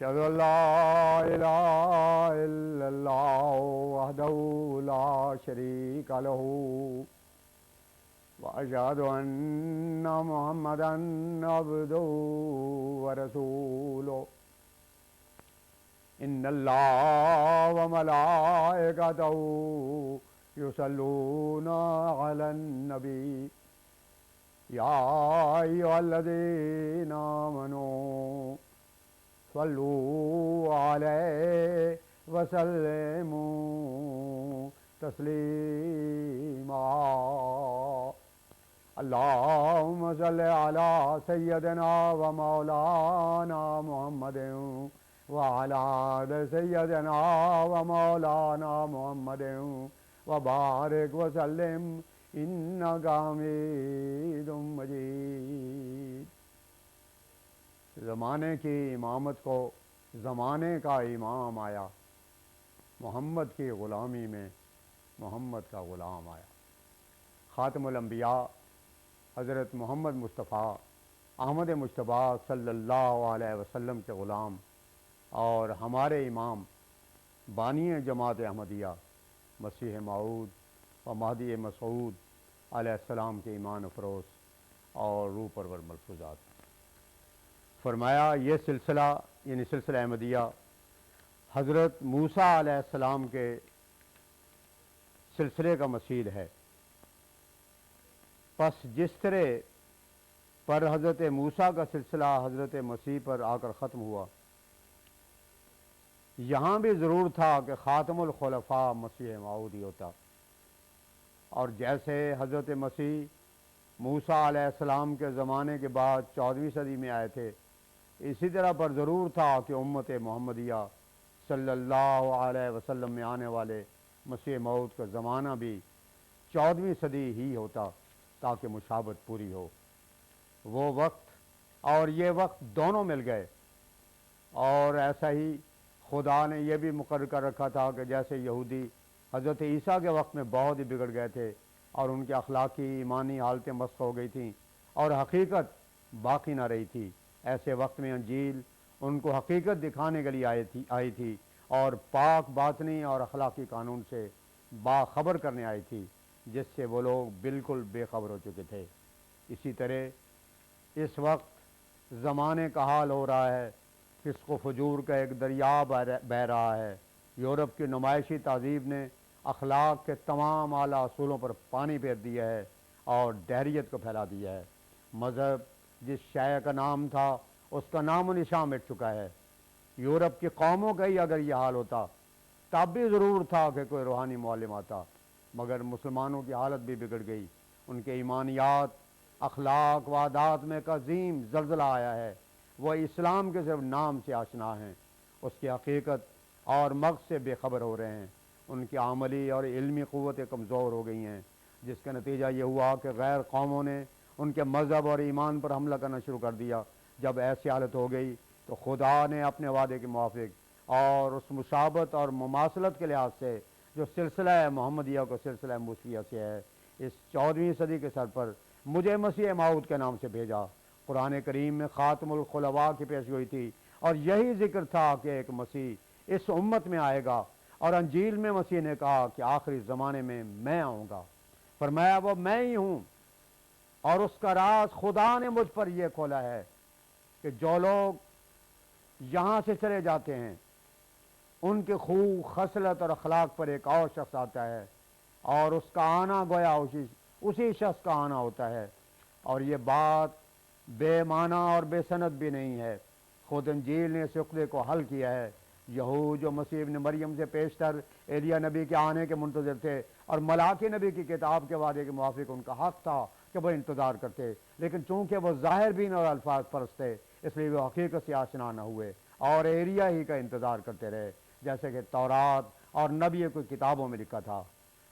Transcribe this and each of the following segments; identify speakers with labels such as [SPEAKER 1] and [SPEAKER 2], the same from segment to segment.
[SPEAKER 1] أشهد أن لا إله إلا الله وحده لا شريك له وأشهد أن محمدا عبده ورسوله إن الله وملائكته يصلون على النبي يا أيها الذين آمنوا صلوا عليه وسلموا تسليما اللهم صل على سيدنا ومولانا محمد وعلى آل سيدنا ومولانا محمد وبارك وسلم إنك حميد مجيد. زمانے کی امامت کو زمانے کا امام آیا، محمد کی غلامی میں محمد کا غلام آیا. خاتم الانبیاء حضرت محمد مصطفیٰ احمد مجتبیٰ صلی اللہ علیہ وسلم کے غلام اور ہمارے امام بانی جماعت احمدیہ مسیح موعود و مہدی مسعود علیہ السلام کے ایمان افروز اور روح پرور ملفوظات. فرمایا یہ سلسلہ یعنی سلسلہ احمدیہ حضرت موسیٰ علیہ السلام کے سلسلے کا مسیل ہے. پس جس طرح پر حضرت موسیٰ کا سلسلہ حضرت مسیح پر آ کر ختم ہوا، یہاں بھی ضرور تھا کہ خاتم الخلفاء مسیح موعود ہی ہوتا. اور جیسے حضرت مسیح موسیٰ علیہ السلام کے زمانے کے بعد 14ویں صدی میں آئے تھے، اسی طرح پر ضرور تھا کہ امت محمدیہ صلی اللہ علیہ وسلم میں آنے والے مسیح موعود کا زمانہ بھی 14ویں صدی ہی ہوتا تاکہ مشابہت پوری ہو. وہ وقت اور یہ وقت دونوں مل گئے. اور ایسا ہی خدا نے یہ بھی مقرر کر رکھا تھا کہ جیسے یہودی حضرت عیسیٰ کے وقت میں بہت ہی بگڑ گئے تھے اور ان کے اخلاقی ایمانی حالتیں مسخ ہو گئی تھیں اور حقیقت باقی نہ رہی تھی، ایسے وقت میں انجیل ان کو حقیقت دکھانے کے لیے آئی تھی اور پاک باطنی اور اخلاقی قانون سے باخبر کرنے آئی تھی، جس سے وہ لوگ بالکل بے خبر ہو چکے تھے. اسی طرح اس وقت زمانے کا حال ہو رہا ہے، فسق و فجور کا ایک دریا بہہ رہا ہے. یورپ کی نمائشی تہذیب نے اخلاق کے تمام اعلیٰ اصولوں پر پانی پھیر دیا ہے اور دہریت کو پھیلا دیا ہے. مذہب جس شے کا نام تھا اس کا نام و نشان مٹ چکا ہے. یورپ کی قوموں کا ہی اگر یہ حال ہوتا تب بھی ضرور تھا کہ کوئی روحانی معلم آتا، مگر مسلمانوں کی حالت بھی بگڑ گئی. ان کے ایمانیات اخلاق و عادات میں ایک عظیم زلزلہ آیا ہے. وہ اسلام کے صرف نام سے آشنا ہیں، اس کی حقیقت اور مغز سے بے خبر ہو رہے ہیں. ان کی عملی اور علمی قوتیں کمزور ہو گئی ہیں، جس کا نتیجہ یہ ہوا کہ غیر قوموں نے ان کے مذہب اور ایمان پر حملہ کرنا شروع کر دیا. جب ایسی حالت ہو گئی تو خدا نے اپنے وعدے کے موافق اور اس مشابہت اور مماثلت کے لحاظ سے جو سلسلہ محمدیہ کو سلسلہ موسیہ سے ہے، اس 14ویں صدی کے سر پر مجھے مسیح موعود کے نام سے بھیجا. قرآن کریم میں خاتم الخلفاء کی پیشگوئی تھی اور یہی ذکر تھا کہ ایک مسیح اس امت میں آئے گا، اور انجیل میں مسیح نے کہا کہ آخری زمانے میں میں آؤں گا. فرمایا وہ میں ہی ہوں، اور اس کا راز خدا نے مجھ پر یہ کھولا ہے کہ جو لوگ یہاں سے چلے جاتے ہیں ان کے خو خصلت اور اخلاق پر ایک اور شخص آتا ہے، اور اس کا آنا گویا اسی شخص کا آنا ہوتا ہے. اور یہ بات بے معنی اور بے سند بھی نہیں ہے. خود انجیل نے اس عقدے کو حل کیا ہے. یہود جو مسیح ابن مریم سے پیشتر ایلیا نبی کے آنے کے منتظر تھے اور ملاکی نبی کی کتاب کے وعدے کے موافق ان کا حق تھا کہ وہ انتظار کرتے، لیکن چونکہ وہ ظاہر بین اور الفاظ پرست تھے اس لیے وہ حقیقت سے آشنا نہ ہوئے اور ایلیا ہی کا انتظار کرتے رہے، جیسے کہ تورات اور نبی کی کتابوں میں لکھا تھا.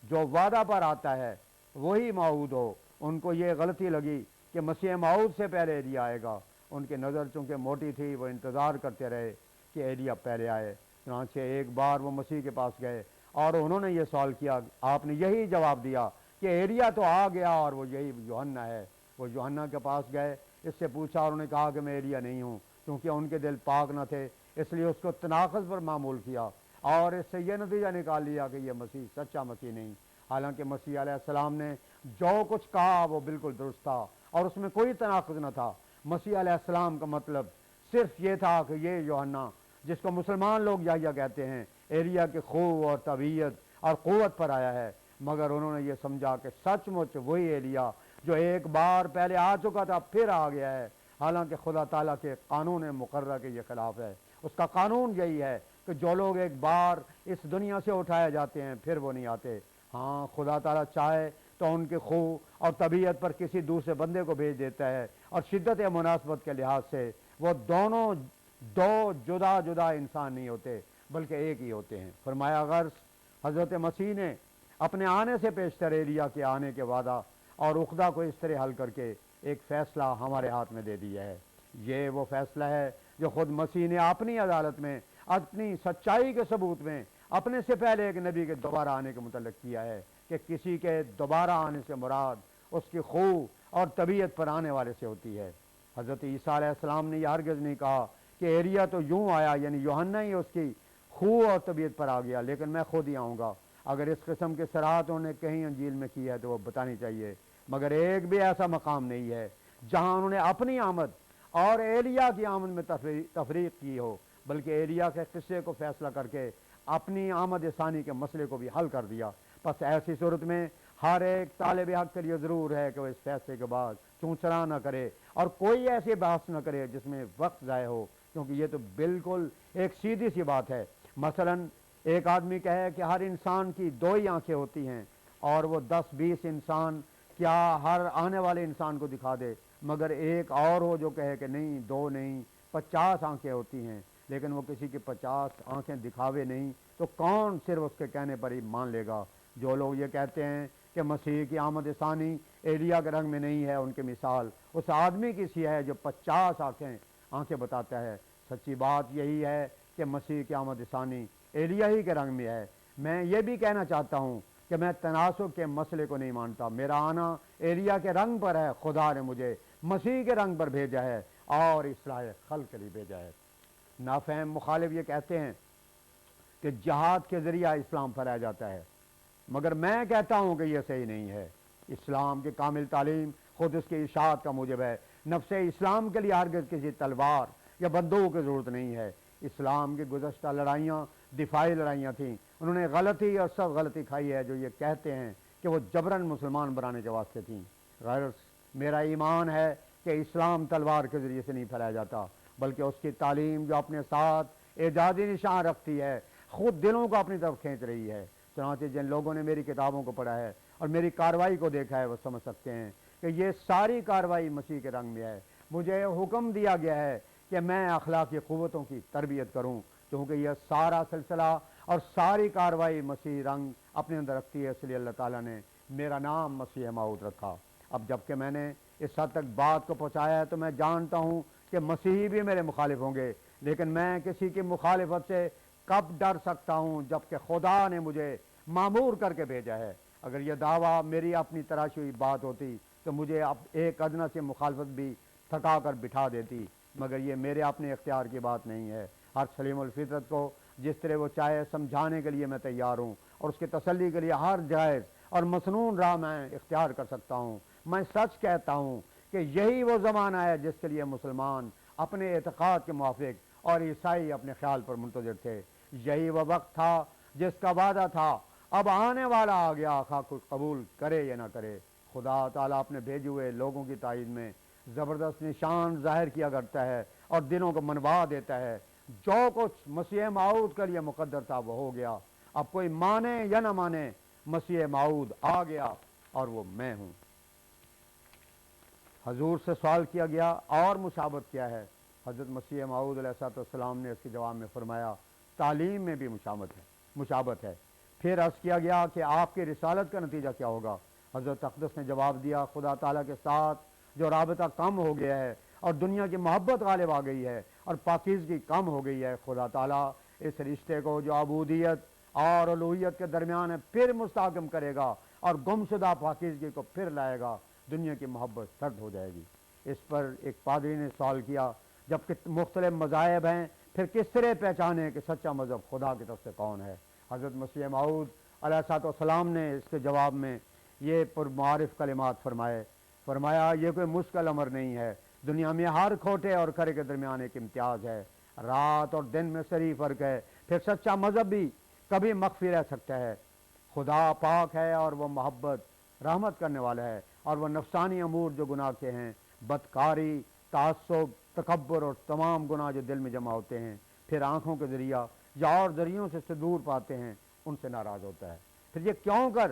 [SPEAKER 1] جو وعدہ پر آتا ہے وہی موعود ہو. ان کو یہ غلطی لگی کہ مسیح موعود سے پہلے ایلیا آئے گا. ان کی نظر چونکہ موٹی تھی، وہ انتظار کرتے رہے کہ ایلیا پہلے آئے. چنانچہ ایک بار وہ مسیح کے پاس گئے اور انہوں نے یہ سوال کیا، آپ نے یہی جواب دیا کہ ایلیا تو آ گیا اور وہ یہی یوحنا ہے. وہ یوحنا کے پاس گئے، اس سے پوچھا اور انہوں نے کہا کہ میں ایلیا نہیں ہوں، کیونکہ ان کے دل پاک نہ تھے اس لیے اس کو تناقض پر معمول کیا اور اس سے یہ نتیجہ نکال لیا کہ یہ مسیح سچا مسیح نہیں، حالانکہ مسیح علیہ السلام نے جو کچھ کہا وہ بالکل درست تھا اور اس میں کوئی تناقض نہ تھا۔ مسیح علیہ السلام کا مطلب صرف یہ تھا کہ یہ یوحنا جس کو مسلمان لوگ یحییٰ کہتے ہیں ایلیا کے خوب اور طبیعت اور قوت پر آیا ہے، مگر انہوں نے یہ سمجھا کہ سچ مچ وہی ایلیا جو ایک بار پہلے آ چکا تھا پھر آ گیا ہے، حالانکہ خدا تعالیٰ کے قانون مقررہ کے یہ خلاف ہے۔ اس کا قانون یہی ہے کہ جو لوگ ایک بار اس دنیا سے اٹھائے جاتے ہیں پھر وہ نہیں آتے۔ ہاں خدا تعالیٰ چاہے تو ان کے خو اور طبیعت پر کسی دوسرے بندے کو بھیج دیتا ہے، اور شدت مناسبت کے لحاظ سے وہ دونوں دو جدا جدا انسان نہیں ہوتے بلکہ ایک ہی ہوتے ہیں۔ فرمایا غرض حضرت مسیح نے اپنے آنے سے پیشتر ایلیا کے آنے کے وعدہ اور عقدہ کو اس طرح حل کر کے ایک فیصلہ ہمارے ہاتھ میں دے دیا ہے۔ یہ وہ فیصلہ ہے جو خود مسیح نے اپنی عدالت میں، اپنی سچائی کے ثبوت میں اپنے سے پہلے ایک نبی کے دوبارہ آنے کے متعلق کیا ہے، کہ کسی کے دوبارہ آنے سے مراد اس کی خو اور طبیعت پر آنے والے سے ہوتی ہے۔ حضرت عیسیٰ علیہ السلام نے یہ ہرگز نہیں کہا کہ ایلیا تو یوں آیا، یعنی یوحنا ہی اس کی خو اور طبیعت پر آ گیا، لیکن میں خود ہی آؤں گا۔ اگر اس قسم کے صراحت انہوں نے کہیں انجیل میں کی ہے تو وہ بتانی چاہیے، مگر ایک بھی ایسا مقام نہیں ہے جہاں انہوں نے اپنی آمد اور ایلیا کی آمد میں تفریق کی ہو، بلکہ ایلیا کے قصے کو فیصلہ کر کے اپنی آمد ثانی کے مسئلے کو بھی حل کر دیا۔ پس ایسی صورت میں ہر ایک طالب حق کے لیے ضرور ہے کہ وہ اس فیصلے کے بعد چونچرا نہ کرے اور کوئی ایسی بحث نہ کرے جس میں وقت ضائع ہو، کیونکہ یہ تو بالکل ایک سیدھی سی بات ہے۔ مثلا ایک آدمی کہے کہ ہر انسان کی دو ہی آنکھیں ہوتی ہیں، اور وہ 10-20 انسان کیا ہر آنے والے انسان کو دکھا دے، مگر ایک اور ہو جو کہے کہ نہیں، 2 نہیں 50 آنکھیں ہوتی ہیں، لیکن وہ کسی کی 50 آنکھیں دکھاوے نہیں، تو کون صرف اس کے کہنے پر ہی مان لے گا؟ جو لوگ یہ کہتے ہیں کہ مسیح کی آمد ثانی ایلیا کے رنگ میں نہیں ہے، ان کی مثال اس آدمی کی سی ہے جو 50 آنکھیں بتاتا ہے۔ سچی بات یہی ہے کہ مسیح کی آمد ثانی ایلیا ہی کے رنگ میں ہے۔ میں یہ بھی کہنا چاہتا ہوں کہ میں تناسب کے مسئلے کو نہیں مانتا۔ میرا آنا ایلیا کے رنگ پر ہے، خدا نے مجھے مسیح کے رنگ پر بھیجا ہے اور اصلاح خلق کے لیے بھیجا ہے۔ نافہم مخالف یہ کہتے ہیں کہ جہاد کے ذریعہ اسلام پھیلایا جاتا ہے، مگر میں کہتا ہوں کہ یہ صحیح نہیں ہے۔ اسلام کی کامل تعلیم خود اس کی اشاعت کا موجب ہے۔ نفس اسلام کے لیے ہرگز کسی تلوار یا بندوق کی ضرورت نہیں ہے۔ اسلام کی گزشتہ لڑائیاں دفاعی لڑائیاں تھیں۔ انہوں نے غلطی اور سب غلطی کھائی ہے جو یہ کہتے ہیں کہ وہ جبراً مسلمان بنانے کے واسطے تھیں۔ غیر میرا ایمان ہے کہ اسلام تلوار کے ذریعے سے نہیں پھیلایا جاتا، بلکہ اس کی تعلیم جو اپنے ساتھ اعجازی نشان رکھتی ہے خود دلوں کو اپنی طرف کھینچ رہی ہے۔ چنانچہ جن لوگوں نے میری کتابوں کو پڑھا ہے اور میری کارروائی کو دیکھا ہے وہ سمجھ سکتے ہیں کہ یہ ساری کارروائی مسیح کے رنگ میں ہے۔ مجھے حکم دیا گیا ہے کہ میں اخلاقی قوتوں کی تربیت کروں، کیونکہ یہ سارا سلسلہ اور ساری کارروائی مسیح رنگ اپنے اندر رکھتی ہے، اس لیے اللہ تعالیٰ نے میرا نام مسیح موعود رکھا۔ اب جب کہ میں نے اس حد تک بات کو پہنچایا ہے تو میں جانتا ہوں کہ مسیحی بھی میرے مخالف ہوں گے، لیکن میں کسی کی مخالفت سے کب ڈر سکتا ہوں جب کہ خدا نے مجھے معمور کر کے بھیجا ہے۔ اگر یہ دعویٰ میری اپنی تراشی ہوئی بات ہوتی تو مجھے اب ایک ادنیٰ سے مخالفت بھی تھکا کر بٹھا دیتی، مگر یہ میرے اپنے اختیار کی بات نہیں ہے۔ ہر سلیم الفطرت کو جس طرح وہ چاہے سمجھانے کے لیے میں تیار ہوں، اور اس کی تسلی کے لیے ہر جائز اور مسنون راہ میں اختیار کر سکتا ہوں۔ میں سچ کہتا ہوں کہ یہی وہ زمانہ ہے جس کے لیے مسلمان اپنے اعتقاد کے موافق اور عیسائی اپنے خیال پر منتظر تھے۔ یہی وہ وقت تھا جس کا وعدہ تھا، اب آنے والا آ گیا، خواہ کوئی قبول کرے یا نہ کرے۔ خدا تعالیٰ اپنے بھیجے ہوئے لوگوں کی تائید میں زبردست نشان ظاہر کیا کرتا ہے اور دلوں کو منوا دیتا ہے۔ جو کچھ مسیح موعود کے لیے مقدر تھا وہ ہو گیا۔ اب کوئی مانے یا نہ مانے، مسیح موعود آ گیا اور وہ میں ہوں۔ حضور سے سوال کیا گیا اور مشابہت کیا ہے؟ حضرت مسیح موعود علیہ السلام نے اس کے جواب میں فرمایا تعلیم میں بھی مشابہت ہے۔ پھر عرض کیا گیا کہ آپ کی رسالت کا نتیجہ کیا ہوگا؟ حضرت اقدس نے جواب دیا خدا تعالیٰ کے ساتھ جو رابطہ کم ہو گیا ہے اور دنیا کی محبت غالب آ گئی ہے اور پاکیزگی کم ہو گئی ہے، خدا تعالیٰ اس رشتے کو جو عبودیت اور الوہیت کے درمیان ہے پھر مستحکم کرے گا اور گمشدہ پاکیزگی کو پھر لائے گا۔ دنیا کی محبت سرد ہو جائے گی۔ اس پر ایک پادری نے سوال کیا جب کہ مختلف مذاہب ہیں، پھر کس طرح پہچانے کہ سچا مذہب خدا کی طرف سے کون ہے؟ حضرت مسیح موعود علیہ السلام نے اس کے جواب میں یہ پرمعارف کلمات فرمایا یہ کوئی مشکل امر نہیں ہے، دنیا میں ہر کھوٹے اور کھرے کے درمیان ایک امتیاز ہے، رات اور دن میں صریح فرق ہے، پھر سچا مذہب بھی کبھی مخفی رہ سکتا ہے۔ خدا پاک ہے اور وہ محبت رحمت کرنے والا ہے، اور وہ نفسانی امور جو گناہ کے ہیں، بدکاری، تعصب، تکبر اور تمام گناہ جو دل میں جمع ہوتے ہیں، پھر آنکھوں کے ذریعہ یا اور ذریعوں سے دور پاتے ہیں، ان سے ناراض ہوتا ہے۔ پھر یہ کیوں کر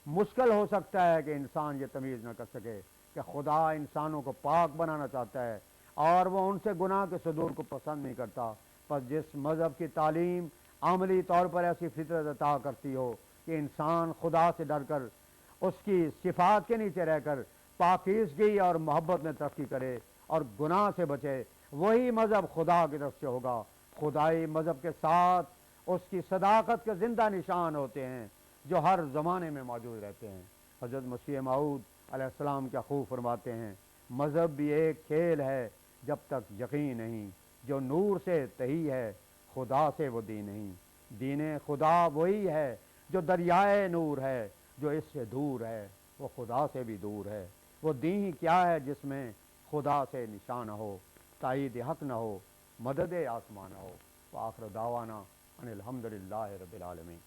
[SPEAKER 1] مشکل ہو سکتا ہے کہ انسان یہ تمیز نہ کر سکے کہ خدا انسانوں کو پاک بنانا چاہتا ہے اور وہ ان سے گناہ کے صدور کو پسند نہیں کرتا۔ پس جس مذہب کی تعلیم عملی طور پر ایسی فطرت عطا کرتی ہو کہ انسان خدا سے ڈر کر اس کی صفات کے نیچے رہ کر پاکیزگی اور محبت میں ترقی کرے اور گناہ سے بچے، وہی مذہب خدا کی طرف سے ہوگا۔ خدائی مذہب کے ساتھ اس کی صداقت کے زندہ نشان ہوتے ہیں جو ہر زمانے میں موجود رہتے ہیں۔ حضرت مسیح موعود علیہ السلام کیا خوب فرماتے ہیں، مذہب بھی ایک کھیل ہے جب تک یقین نہیں، جو نور سے تہی ہے خدا سے وہ دین نہیں، دین خدا وہی ہے جو دریائے نور ہے، جو اس سے دور ہے وہ خدا سے بھی دور ہے۔ وہ دین ہی کیا ہے جس میں خدا سے نشان نہ ہو، تائید حق نہ ہو، مدد آسمان نہ ہو۔ وآخر دعوانا ان الحمدللہ رب العالمین۔